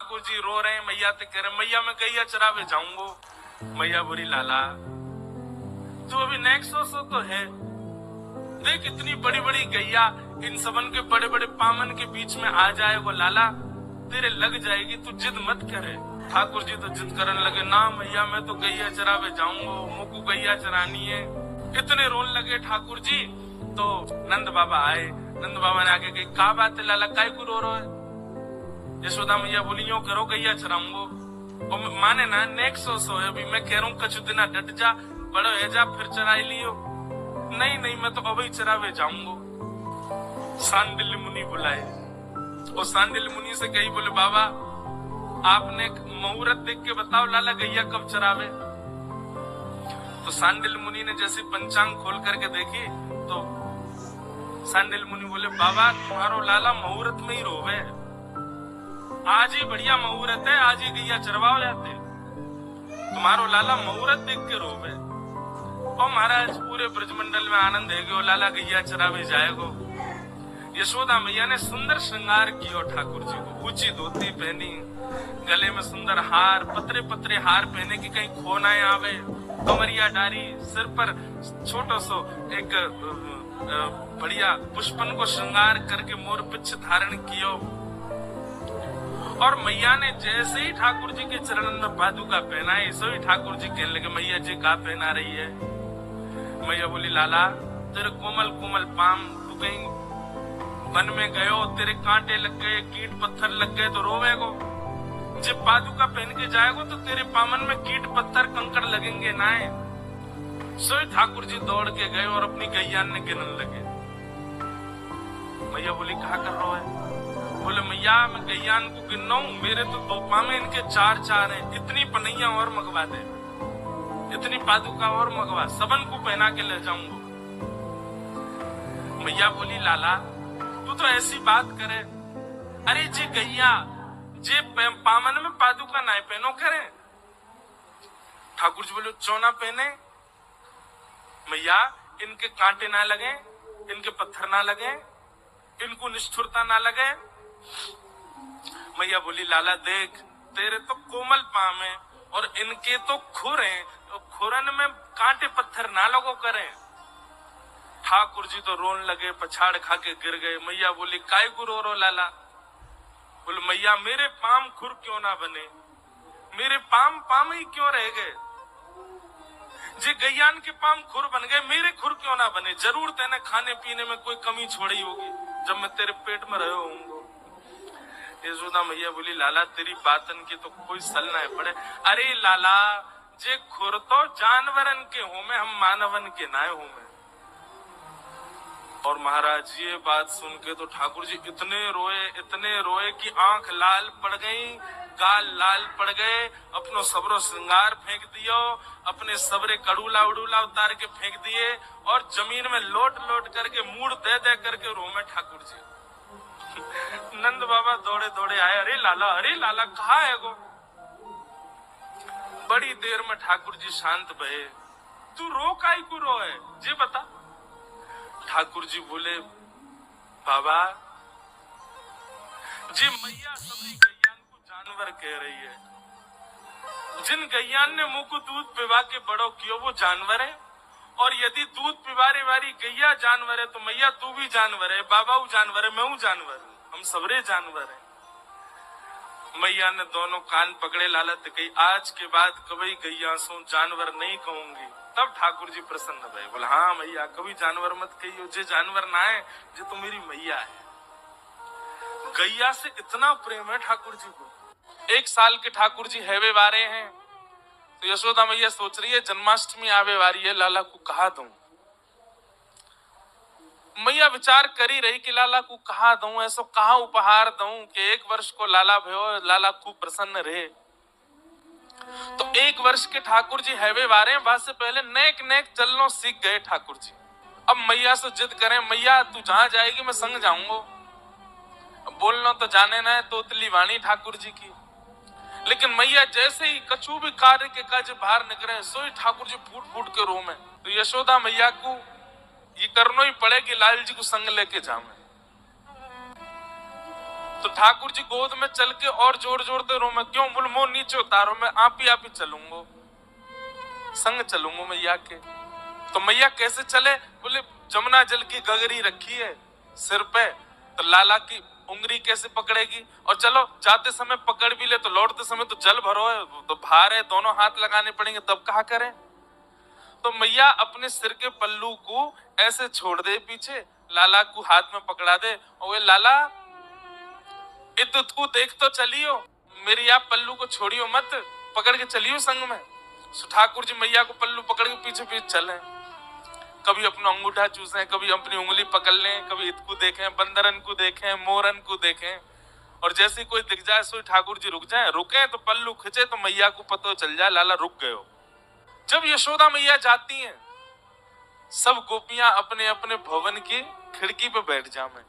ठाकुर जी रो रहे हैं, मैया ते कह रहे मैया मैं गैया चरावे जाऊंगो। मैया बोली लाला तू अभी नेक्स्ट सो तो है, देख इतनी बड़ी बड़ी गैया इन सबन के बड़े बड़े पामन के बीच में आ जाए वो लाला तेरे लग जाएगी, तू जिद मत करे। ठाकुर जी तो जिद करने लगे, ना मैया मैं तो गैया चरावे जाऊंगा, मुझको गैया चरानी है। इतने रोन लगे ठाकुर जी तो नंद बाबा आए। नंद बाबा ने आके कही का बात है लाला काय को रो है। यशोदा मैया बोली यूं करो गैया चराऊंगो। और माने ना नेक्स्ट सो अभी मैं कह रहा हूँ कछु दिना डट जा, बड़ो है जा फिर चराई लियो। नहीं नहीं मैं तो अभी चरावे जाऊंगो। सांडिल्य मुनि बुलाए और सांडिल्य मुनि से कही बोले बाबा आपने मुहूर्त देख के बताओ लाला गैया कब चरावे। तो सांडिल्य मुनि ने जैसे पंचांग खोल करके देखी तो सांडिल्य मुनि बोले बाबा तुम्हारो लाला मुहूर्त में ही रोवे, आज ही बढ़िया मुहूर्त है, आज ही गैया चरवाओ जाते, तुम्हारो लाला मुहूर्त देख के रोवे। और महाराज पूरे ब्रजमंडल में आनंद है कि लाला गैया चरावे जाएगो। यशोदा मैया ने सुंदर श्रृंगार किया ठाकुर जी को, ऊंची धोती पहनी, गले में सुंदर हार, पतरे पतरे हार पहने की कहीं खो ना आवे, कमरिया डारी, सिर पर छोटा सो एक बढ़िया पुष्पन को श्रृंगार करके मोर पिच्छ धारण कियो। और मैया ने जैसे ही ठाकुर जी के चरणन में पादुका पहनाई सो ही ठाकुर जी कहने लगे मैया जी का पहना रही है। मैया बोली लाला तेरे कोमल कोमल पाम, तू कहीं वन में गयो तेरे कांटे लग गए, कीट पत्थर लग गए तो रोवेगो, जब पादुका पहन के जाएगो तो तेरे पामन में कीट पत्थर कंकड़ लगेंगे ना। सो ठाकुर जी दौड़ के गए और अपनी गैयान ने गिनने लगे। मैया बोली कहा कर रहा है। बोले मैया मैं गैयान को गिनना हूँ, मेरे तो दो पामे इनके चार चार हैं, इतनी पनैया और मंगवा दे, इतनी पादुका और मंगवा, सबन को पहना के ले जाऊंगा। मैया बोली लाला तू तो ऐसी बात करे, अरे जी गैया जे पामन में पादुका ना पहनो करे। ठाकुर जी बोले चौना पहने मैया, इनके कांटे ना लगे, इनके पत्थर ना लगे, इनको निष्ठुरता ना लगे। मैया बोली लाला देख तेरे तो कोमल पाम है और इनके तो खुर हैं, खुरन में कांटे पत्थर ना लगो करे। ठाकुर जी तो रोन लगे, पछाड़ खा के गिर गए। मैया बोली काय को रो रो लाला। बोले मैया मेरे पाम खुर क्यों ना बने, मेरे पाम पाम ही क्यों रह गए, जे गैयान के पाम खुर बन गए मेरे खुर क्यों ना बने। जरूर तेने खाने पीने में कोई कमी छोड़ी होगी जब मैं तेरे पेट में रहे होऊंगा। यशोदा मैया बोली लाला तेरी बातन की तो कोई सल ना पड़े। अरे लाला जे खुर तो जानवरन के हो में, हम मानवन के ना हो में। और महाराज ये बात सुन के तो ठाकुर जी इतने रोए कि आंख लाल पड़ गई, गाल लाल पड़ गए, अपनो सबरो श्रृंगार फेंक दियो, अपने सबरे कड़ूला उड़ूला उतार के फेंक दिए और जमीन में लोट लोट करके मूड दे दे करके रोमे ठाकुर जी। नंद बाबा दौड़े दौड़े आए, अरे लाला कहाँ है गो। बड़ी देर में ठाकुर जी शांत भये। तू रो काई को रो है जी बता। ठाकुर जी बोले बाबा जी मैया सबरी गैयान को जानवर कह रही है, जिन गैयान ने मुंह को दूध पिवा के बड़ो कियो वो जानवर है, और यदि दूध पिवारे वाली गैया जानवर है तो मैया तू भी जानवर है, बाबा वो जानवर है, मैं हूँ जानवर, हम सबरे जानवर है। मैया ने दोनों कान पकड़े लाला तो कही आज के बाद कभी गैया सो जानवर नहीं कहूंगी। तब ठाकुर जी प्रसन्न भये, बोले हाँ मैया कभी जानवर मत कहियो, जे जानवर ना है जे तो मेरी मैया है। गैया से इतना प्रेम है ठाकुर जी को। 1 साल के ठाकुर जी हैवे वारे हैं तो यशोदा मैया सोच रही है जन्माष्टमी आवे वारी है, लाला को कहा दूं। मैया विचार करी रही कि लाला को कहा दूं, ऐसो कहा उपहार दूं कि 1 वर्ष को लाला भयो, लाला खूब प्रसन्न रहे। तो 1 वर्ष के ठाकुर जी हैवे वारे हैं, वहां से पहले नेक नेक चलनो सीख गए ठाकुर जी। अब मैया से जिद करें मैया तू जहां जाएगी मैं संग जाऊंगा। बोलना तो जाने ना है तोतली वाणी ठाकुर जी की, लेकिन मैया जैसे ही कछु भी कार्य के काज बाहर निकले सो ही ठाकुर जी फूट फूट के रोमे। तो यशोदा मैया को ये करना ही पड़े कि लाल जी को संग लेके जावे। तो ठाकुर जी गोद में चल के और जोर जोर दे रो, मैं क्यों? बोल मोह नीचे उतारो, मैं आप ही चलूंगा, संग चलूंगा मैया के। तो मैया कैसे चले? बोले जमुना जल की गगरी रखी है सिर पे, तो लाला की उंगली कैसे पकड़ेगी? और चलो जाते समय पकड़ भी ले तो लौटते समय तो जल भरो है, तो भार है, दोनों हाथ लगाने पड़ेंगे, तब कहा करें? तो मैया अपने सिर के पल्लू को ऐसे छोड़ दे पीछे, लाला को हाथ में पकड़ा दे, और वे लाला को देख तो चलियो, मेरी आप पल्लू को छोड़ियो मत, पकड़ के चलियो संग में। ठाकुर जी मैया को पल्लू पकड़ के पीछे पीछे चले, कभी अपना अंगूठा चूसे, कभी अपनी उंगली पकड़ लें, कभी इतकू देखें, बंदरन को देखें, मोरन को देखें, और जैसे कोई दिख जाए सोई ठाकुर जी रुक जाए, रुके तो पल्लू खिंचे तो मैया को पता चल जाए लाला रुक गए हो। जब यशोदा मैया जाती हैं, सब गोपियां अपने अपने भवन की खिड़की पे बैठ जावे,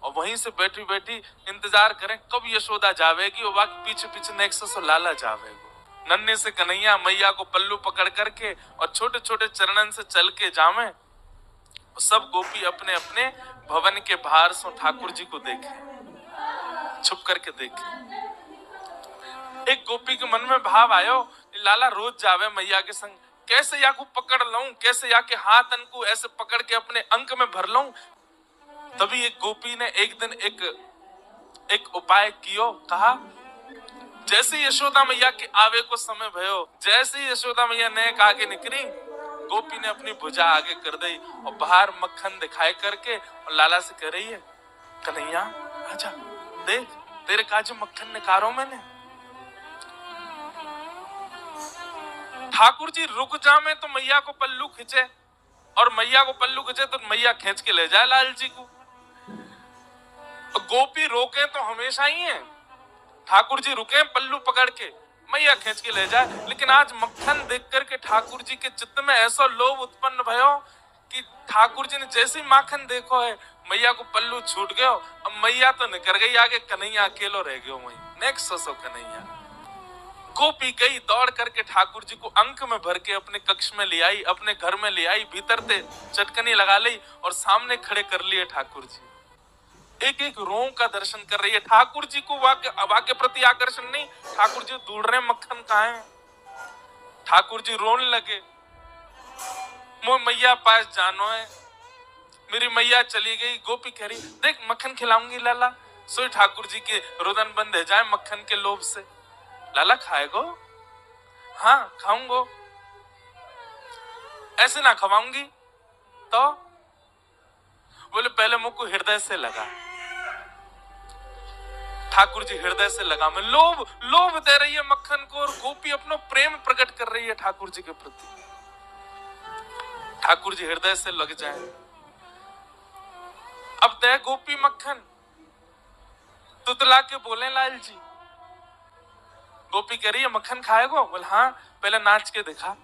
और वहीं से बैठी बैठी इंतजार करें कब यशोदा जावेगी, और बाकी पीछे पीछे नेक्स्ट से लाला जावेगा। नन्हे से कन्हैया मैया को पल्लू पकड़ करके और छोटे छोटे चरणन से चल के जावे, सब गोपी अपने अपने भवन के बाहर से ठाकुर जी को देखे, छुप करके देखे। एक गोपी के मन में भाव आयो, लाला रोज जावे मैया के संग, कैसे या को पकड़ लूं, कैसे या के हाथ को ऐसे पकड़ के अपने अंक में भर लूं। तभी एक गोपी ने एक दिन एक उपाय कियो, कहा जैसे यशोदा मैया के आवे को समय भयो, जैसे यशोदा मैया नेक आगे निकली, गोपी ने अपनी भुजा आगे कर दी और बाहर मक्खन दिखाए करके और लाला से कह रही है, कन्हैया आजा, देख तेरे काज मक्खन निकारो मैंने। ठाकुर जी रुक जावे तो मैया को पल्लू खींचे, और मैया को पल्लू खींचे तो मैया खींच के ले जाए लाल जी को। गोपी रोके तो हमेशा ही है, ठाकुर जी रुके पल्लू पकड़ के, मैया खींच के ले जाए। लेकिन आज मक्खन देख करके ठाकुर जी के चित्त में ऐसा लोभ उत्पन्न भयो कि ठाकुर जी ने जैसे माखन देखो है, मैया को पल्लू छूट गयो, अब मैया तो निकल गई आगे, कन्हैया अकेलो रह गयो वहीं, नेक्स्ट सो कन्हैया। गोपी गई दौड़ करके ठाकुर जी को अंक में भर के अपने कक्ष में ले आई, अपने घर में ले आई, भीतर से चटकनी लगा ली और सामने खड़े कर लिए ठाकुर जी। एक एक रों का दर्शन कर रही है। ठाकुर जी को वाक्य प्रति आकर्षण नहीं, ठाकुर जी ढूंढ रहे मक्खन कहाँ है। ठाकुर जी रोने लगे, मोह मैया पास जानो है, मेरी मैया चली गई। गोपी कह रही देख मक्खन खिलाऊंगी लाला, सोई ठाकुर जी के रुदन बंद है जाए मक्खन के लोभ से। लाला खाएगो? हाँ खाऊंगो। ऐसे ना खवाऊंगी तो? बोले पहले मुझको हृदय से लगा। ठाकुर जी हृदय से लगा में लोभ दे रही है मक्खन को, और गोपी अपना प्रेम प्रकट कर रही है ठाकुर जी के प्रति। ठाकुर जी हृदय से लग जाए। अब दे गोपी मक्खन, तुतला के बोले लाल जी। गोपी कह रही है मक्खन खाएगो? बोले हाँ, पहले नाच के दिखा।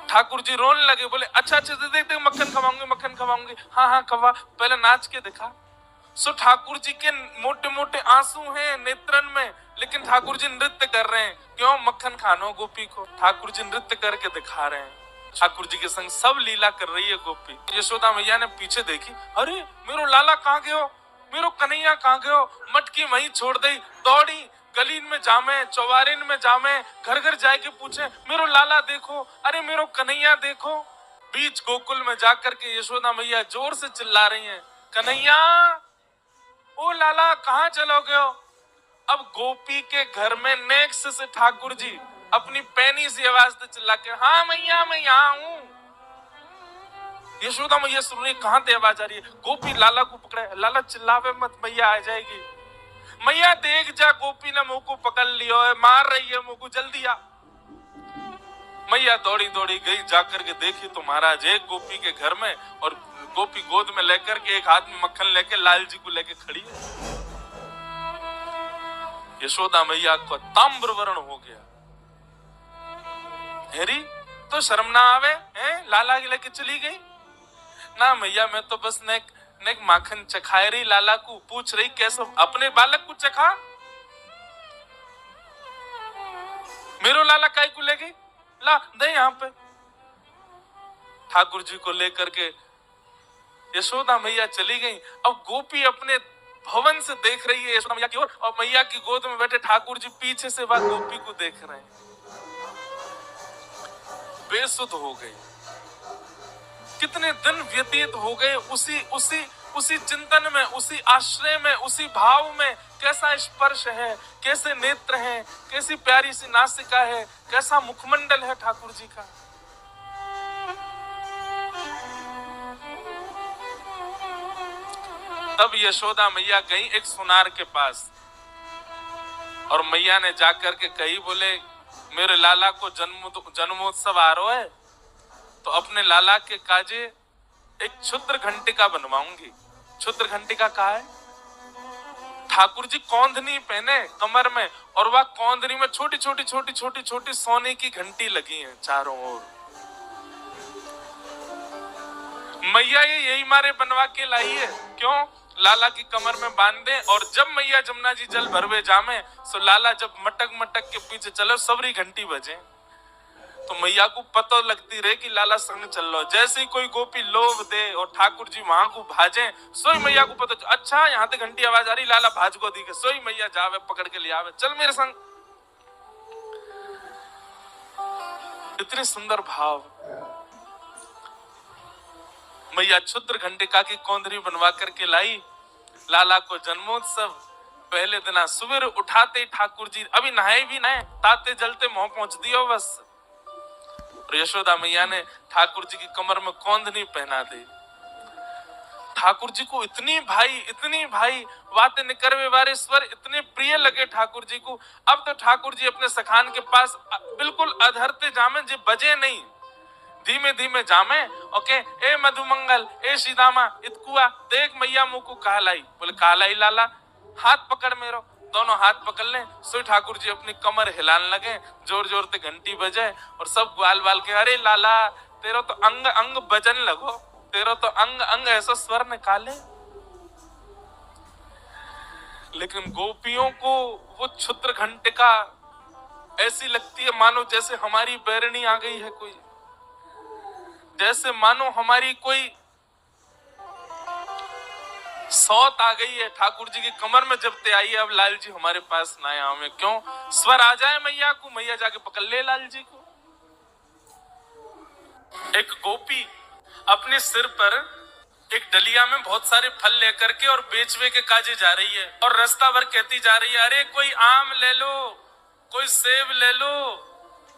ठाकुर जी रोने लगे, बोले अच्छा देख मक्खन खवाऊंगी। हाँ हाँ खवा, पहले नाच के दिखा। सो ठाकुर जी के मोटे मोटे आंसू हैं नेत्रन में, लेकिन ठाकुर जी नृत्य कर रहे हैं। क्यों? मक्खन खानो गोपी को। ठाकुर जी नृत्य करके दिखा रहे हैं। ठाकुर जी के संग सब लीला कर रही है गोपी। यशोदा मैया ने पीछे देखी, अरे मेरो लाला कहाँ गयो, मेरो कन्हैया कहाँ गयो। मटकी वहीं छोड़ दी, दौड़ी गलीन में जामे, चौबारीन में जामे, घर घर जाके पूछे मेरो लाला देखो, अरे मेरो कन्हैया देखो। बीच गोकुल में जाकर के यशोदा मैया जोर से चिल्ला रही हैं, कन्हैया ओ लाला कहाँ चलोगे हो। अब गोपी के घर में नेक्स्ट से ठाकुर जी अपनी पैनी सी आवाज से चिल्ला के, हाँ मैया मैं यहाँ हूँ। यशोदा मैया सुन रही, कहाँ से आवाज आ रही है। गोपी लाला को पकड़े, लाला चिल्लावे मत, मैया आ जाएगी। मैया देख जा गोपी ने मुंह को पकड़ लियो है, मार रही है मुंह को, जल्दी आ। मैया दौड़ी दौड़ी गई, जाकर के देखी तो महाराज एक गोपी के घर में, और गोपी गोद में लेकर के एक हाथ में मक्खन लेके लाल जी को लेके खड़ी है। यशोदा मैया को ताम्र वर्ण हो गया। हेरी तो शर्म ना आवे हैं, लाला के लेके चली गई ना। मैया मैं तो बस नेक माखन चखाए रही, लाला को पूछ रही कैसे अपने बालक को चखा। मेरो लाला काय को ले गई, ला दे यहाँ पे। ठाकुर जी को लेकर के यशोदा मैया चली गई। अब गोपी अपने भवन से देख रही है यशोदा मैया की ओर, और मैया की गोद में बैठे ठाकुर जी पीछे से वह गोपी को देख रहे हैं। बेसुध हो गई। कितने दिन व्यतीत हो गए उसी उसी उसी चिंतन में, उसी आश्रय में, उसी भाव में। कैसा स्पर्श है, कैसे नेत्र हैं, कैसी प्यारी सी नासिका है, कैसा मुखमंडल है ठाकुर जी का। तब यशोदा मैया गई एक सुनार के पास, और मैया ने जाकर के कही, बोले मेरे लाला को जन्मोत्सव आ रहा है, तो अपने लाला के काजे एक क्षुद्र घंटिका बनवाऊंगी। क्षुद्र घंटिका कहा है? ठाकुर जी कौंधनी पहने कमर में, और वह कौंधनी में छोटी छोटी छोटी छोटी छोटी सोने की घंटी लगी है चारों ओर। मैया ये यही मारे बनवा के लाई है। क्यों? लाला की कमर में बांध दे, और जब मैया जमुना जी जल भरवे जामे, सो लाला जब मटक मटक के पीछे चले सबरी घंटी बजे, तो मैया को पता लगती रहे कि लाला संग चल लो। जैसे ही कोई गोपी लोभ दे और ठाकुर जी वहां को भाजे, सोई मैया को पता, अच्छा यहाँ ते घंटी आवाज आ रही, लाला भाज को दी के, सोई मैया जावे पकड़ के ले आवे, चल मेरे संग। इतने सुंदर भाव। मैया क्षुद्र घंटिका की कौंधरी बनवा करके लाई। लाला को जन्मोत्सव पहले दिन सुबह उठाते ठाकुर जी अभी नहाए भी नए, ताते जलते मुंह पहुंच दियो बस। और यशोदा मैया ने ठाकुर जी की कमर में कौंधनी पहना दी। ठाकुर जी को इतनी भाई बातें निकरवे वारे स्वर इतने प्रिय लगे ठाकुर जी को। अब तो ठाकुर जी अपने सखान के पास बिल्कुल अधरते जामे, जे बजे नहीं, धीमे धीमे जामे। ओके, ए मधुमंगल, ए सीदामा, इतकुआ देख मैया मुंह को कहा लाई। बोले कहा लाई लाला, हाथ पकड़ मेरो। दोनों हाथ पकड़ ले। सो ठाकुर जी अपनी कमर हिलाने लगे, जोर जोर से घंटी बजे, और सब ग्वाल बाल के, अरे लाला तेरा तो अंग अंग बजन लगो, तेरा तो अंग अंग ऐसा स्वर निकाले। लेकिन गोपियों को वो क्षुद्र घंटिका ऐसी लगती है मानो जैसे हमारी बैरनी आ गई है कोई, जैसे मानो हमारी कोई सौत आ गई है। ठाकुर जी की कमर में जब ते आई है, अब लाल जी हमारे पास ना आए हमें, क्यों? स्वर आ जाए मैया को, मैया जाके पकड़ ले लाल जी को। एक गोपी अपने सिर पर एक डलिया में बहुत सारे फल लेकर के और बेचवे के काजे जा रही है, और रास्ता भर कहती जा रही है, अरे कोई आम ले लो, कोई सेब ले लो,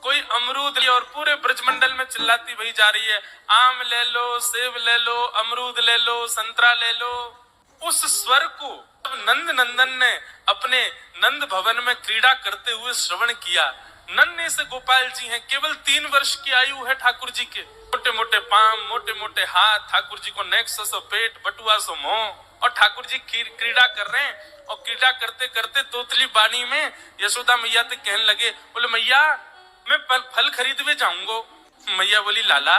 कोई अमरूद ले, और पूरे ब्रजमंडल में चिल्लाती वही जा रही है, आम ले लो, सेब ले लो, अमरूद ले लो, संतरा ले लो। उस स्वर को नंद नंदन ने अपने नंद भवन में क्रीड़ा करते हुए श्रवण किया। नन्हे से गोपाल जी हैं, केवल 3 वर्ष की आयु है ठाकुर जी के। मोटे मोटे पांव, मोटे मोटे हाथ, ठाकुर जी को नेक्स सो पेट, बटुआ सो मुंह, और ठाकुर जी क्रीड़ा कर रहे हैं। और क्रीड़ा करते करते तोतली बानी में यशोदा मैया से कहने लगे, बोले मैया मैं फल खरीदवे जाऊंगो। मैया बोली लाला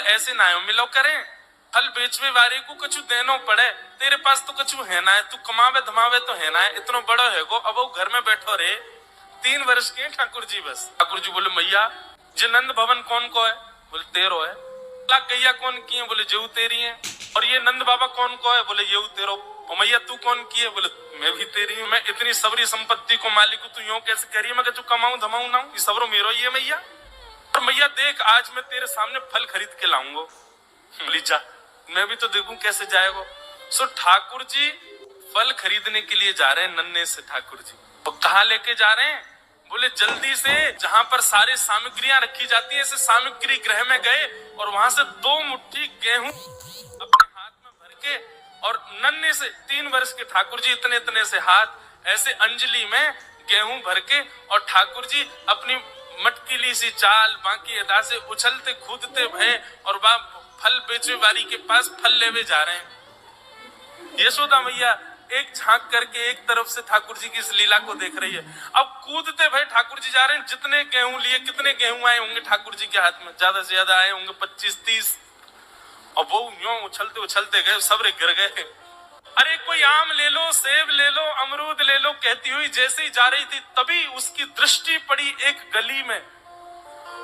ऐसे ना मिलो करें, फल बेचवे वाले को कछु देनो पड़े, तेरे पास तो कछु है ना है, तू कमावे धमावे तो है ना है, इतना बड़ा है गो, अब वो घर में बैठो रे। 3 वर्ष के ठाकुर जी बस। ठाकुर जी बोले मैया जे नंद भवन कौन को है? बोले तेरो है। गैया कौन की है? बोले जेऊ तेरी है। और ये नंद बाबा कौन को है? बोले येऊ तेरो। और मैया तू कौन की है? बोले मैं भी तेरी हूँ। मैं इतनी सबरी संपत्ति को मालिक हूँ, तू यूं कैसे कह रही है? मैं तू कमाऊं धमाऊं ना, ये सबरो मेरो ही है मैया। और मैया देख आज मैं तेरे सामने फल खरीद के लाऊंगा। बोली जा, मैं भी तो देखूं कैसे जाएगा। सो ठाकुर जी फल खरीदने के लिए जा रहे हैं नन्हे से ठाकुर जी। तो कहाँ लेके जा रहे हैं? बोले जल्दी से जहां पर सारे सामग्रियां रखी जाती है, ऐसे सामग्री गृह में गए, और वहां से 2 मुट्ठी गेहूं अपने हाथ में भर के, और नन्हे से 3 वर्ष के ठाकुर जी इतने इतने से हाथ ऐसे अंजलि में गेहूं भर के, और ठाकुर जी अपनी मटकीली सी चाल बाकी अदा से उछलते कूदते भय और फल बेचने वाली के पास फल लेवे जा रहे हैं। यशोदा मैया एक झांक करके एक तरफ से ठाकुर जी की इस लीला को देख रही है। अब कूदते भाई ठाकुर जी जा रहे हैं, जितने गेहूं लिए, कितने गेहूं आए होंगे ठाकुर जी के हाथ में? ज्यादा से ज्यादा आए होंगे 25-30। और वो यूं उछलते उछलते गए, सब गिर गए। अरे कोई आम ले लो, सेब ले लो, अमरूद ले लो कहती हुई जैसे ही जा रही थी, तभी उसकी दृष्टि पड़ी एक गली में,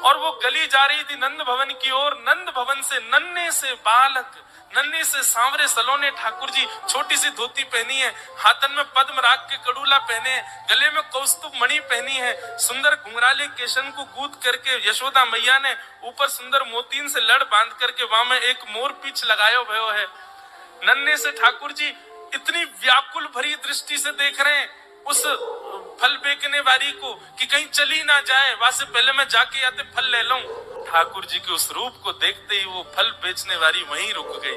और वो गली जा रही थी नंद भवन की ओर। नंद भवन से नन्हे से बालक, नन्हे से सांवरे सलोने ठाकुर जी, छोटी सी धोती पहनी है, हाथन में पद्म राग के कड़ूला पहने हैं, गले में कौस्तुभ मणि पहनी है, सुंदर घुंघराले केशन को गूंथ करके यशोदा मैया ने ऊपर सुंदर मोतीन से लड़ बांध करके वहां में एक मोर पीछ लगायो भयो है। नन्हे से ठाकुर जी इतनी व्याकुल भरी दृष्टि से देख रहे हैं उस फल बेचने वाली को कि कहीं चली ना जाए, वहां से पहले मैं जाके आते फल ले लूं। ठाकुर जी के उस रूप को देखते ही वो फल बेचने वाली वहीं रुक गई,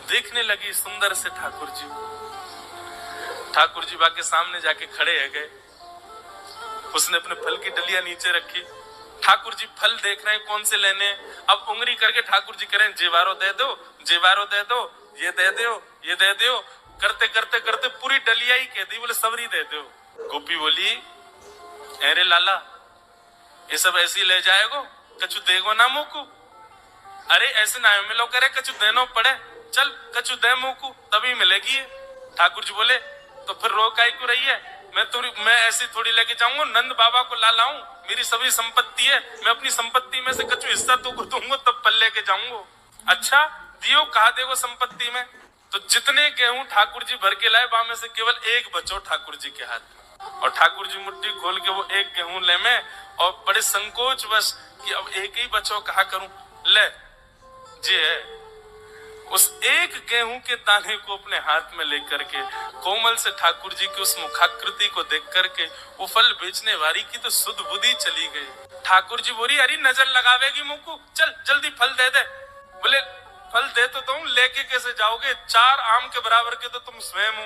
देखने लगी सुंदर से ठाकुर जी। ठाकुर जी बाके सामने जाके खड़े है गए, उसने अपने फल की डलिया नीचे रखी। ठाकुर जी फल देख रहे हैं कौन से लेने हैं। अब उंगली करके ठाकुर जी कह रहे हैं जेवारो दे दो, जेवारो दे दो, ये दे दो, ये दे दो। करते करते करते पूरी डलिया ही कह दी, बोले सबरी दे दो। गोपी बोली अरे लाला ये सब ऐसे ही ले जाएगो, कछु देगो ना मुकू। अरे ऐसे ना मिलो करे, कछु देनो पड़े, चल कछु दे मुकू तभी मिलेगी। ठाकुर जी बोले तो फिर रो काई क्यों रही है, मैं ऐसी थोड़ी लेके जाऊंगा, नंद बाबा को ला लाऊं, मेरी सभी संपत्ति है, मैं अपनी संपत्ति में से कछु हिस्सा तो को दूंगा तब फल लेके जाऊंगा। अच्छा दियो कहा देगो संपत्ति में। तो जितने गेहूं ठाकुर जी भर के लाए वहां में से केवल एक बचो ठाकुर जी के हाथ में, और ठाकुर जी मुट्ठी खोल के वो एक गेहूं ले में, और बड़े संकोच बस कि अब एक ही बचो कहा करूं, ले जी है। उस एक गेहूं के दाने को अपने हाथ में लेकर के कोमल से ठाकुर जी की उस मुखाकृति को देख करके वो फल बेचने वाली की तो सुध बुद्धि चली गई। ठाकुर जी बोली अरे नजर लगावेगी मुंह, चल जल्दी फल दे दे। बोले फल दे तो तुम लेके कैसे जाओगे, 4 आम के बराबर के तो तुम स्वयं हो,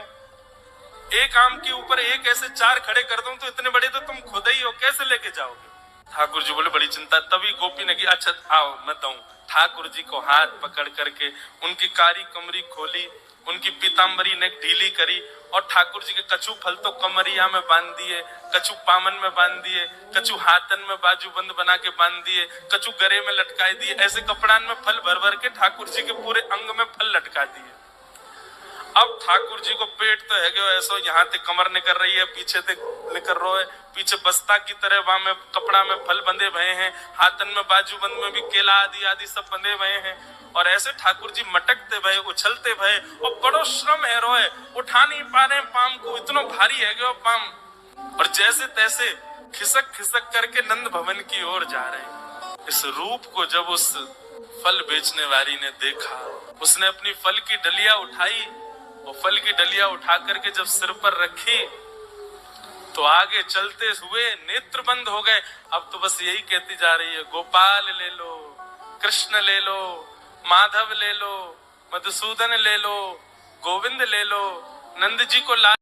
एक आम के ऊपर एक ऐसे 4 खड़े कर दूं तो इतने बड़े तो तुम खुद ही हो, कैसे लेके जाओगे। ठाकुर जी बोले बड़ी चिंता। तभी गोपी ने कहा अच्छा आओ मैं दूं। ठाकुर जी को हाथ पकड़ करके उनकी कारी कमरी खोली, उनकी पीताम्बरी ने ढीली करी, और ठाकुर जी के कछु फल तो कमरिया में बांध दिए, कछु पामन में बांध दिए, कछु हाथन में बाजूबंद बना के बांध दिए, कछु गरे में लटका दिए। ऐसे कपड़ान में फल भर भर के ठाकुर जी के पूरे अंग में फल लटका दिए। अब ठाकुर जी को पेट तो है गयो ऐसो, यहाँ ते कमर निकल रही है, पीछे ते निकल रहा है, पीछे बस्ता की तरह वहां में कपड़ा में फल बंधे भये हैं, हाथन में बाजूबंद में भी केला आदि आदि सब बंधे भये हैं। और ऐसे ठाकुर जी मटकते भये, उछलते भये, और बड़ो श्रम है रोए, उठा नहीं पा रहे पाम को, इतना भारी है गयो पाम। और जैसे तैसे खिसक खिसक करके नंद भवन की ओर जा रहे। इस रूप को जब उस फल बेचने वाली ने देखा, उसने अपनी फल की डलिया उठाई, और फल की डलिया उठा करके जब सिर पर रखी तो आगे चलते हुए नेत्र बंद हो गए। अब तो बस यही कहती जा रही है गोपाल ले लो, कृष्ण ले लो, माधव ले लो, मधुसूदन ले लो, गोविंद ले लो, नंद जी को ला